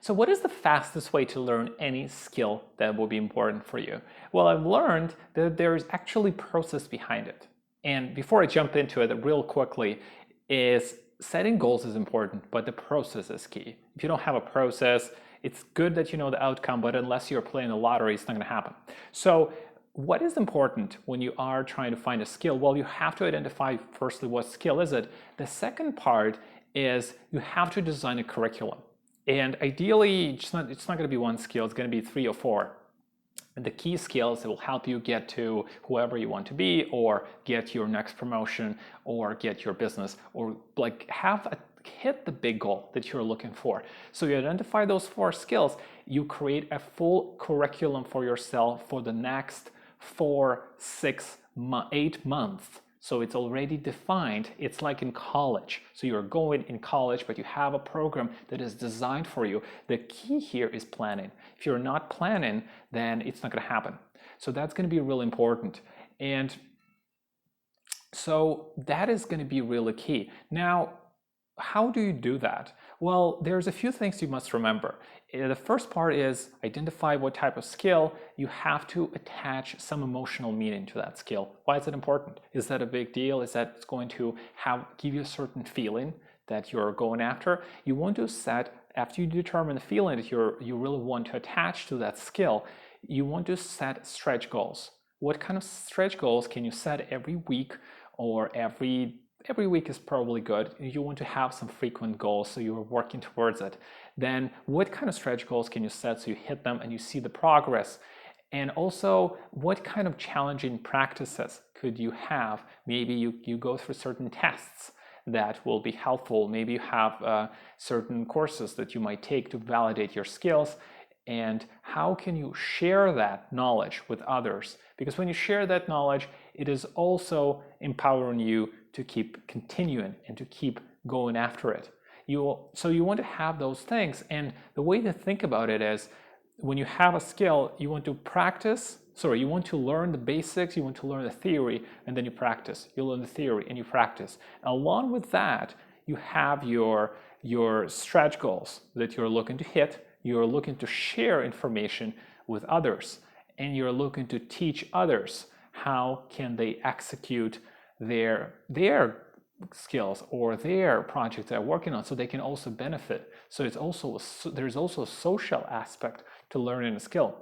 So what is the fastest way to learn any skill that will be important for you? Well, I've learned that there's actually process behind it. And before I jump into it real quickly, is setting goals is important, but the process is key. If you don't have a process, it's good that you know the outcome, but unless you're playing the lottery, it's not going to happen. So what is important when you are trying to find a skill? Well, you have to identify firstly what skill is it. The second part is you have to design a curriculum. And ideally, it's not going to be one skill, it's going to be 3 or 4. And the key skills that will help you get to whoever you want to be, or get your next promotion, or get your business, or like hit the big goal that you're looking for. So you identify those 4 skills, you create a full curriculum for yourself for the next 4, 6, 8 months. So it's already defined. It's like in college. So you're going in college, but you have a program that is designed for you. The key here is planning. If you're not planning, then it's not going to happen. So that's going to be really important. And so that is going to be really key. Now, how do you do that? Well, there's a few things you must remember. The first part is identify what type of skill. You have to attach some emotional meaning to that skill. Why is it important? Is that a big deal? Is that it's going to give you a certain feeling that you're going after? You want to set, after you determine the feeling that you really want to attach to that skill, you want to set stretch goals. What kind of stretch goals can you set every week, or every week is probably good. You want to have some frequent goals, so you're working towards it. Then what kind of stretch goals can you set so you hit them and you see the progress? And also, what kind of challenging practices could you have? Maybe you go through certain tests that will be helpful. Maybe you have certain courses that you might take to validate your skills. And how can you share that knowledge with others? Because when you share that knowledge, it is also empowering you to keep continuing and to keep going after it. So you want to have those things. And the way to think about it is, when you have a skill, you want to you want to learn the basics, you want to learn the theory, and then you practice. You learn the theory and you practice. And along with that, you have your stretch goals that you're looking to hit. You're looking to share information with others, and you're looking to teach others how can they execute their skills or their projects they're working on, so they can also benefit. So there's also a social aspect to learning a skill.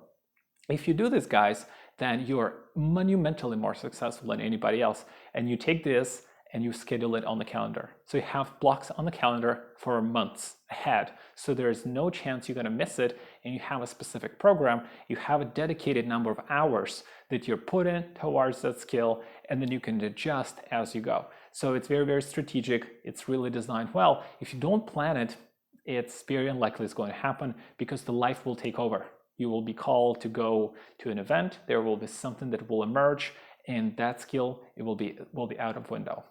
If you do this, guys, then you're monumentally more successful than anybody else. And you take this and you schedule it on the calendar. So you have blocks on the calendar for months ahead. So there's no chance you're going to miss it, and you have a specific program. You have a dedicated number of hours that you're putting towards that skill, and then you can adjust as you go. So it's very, very strategic. It's really designed well. If you don't plan it, it's very unlikely it's going to happen, because the life will take over. You will be called to go to an event. There will be something that will emerge, and that skill, it will be out of window.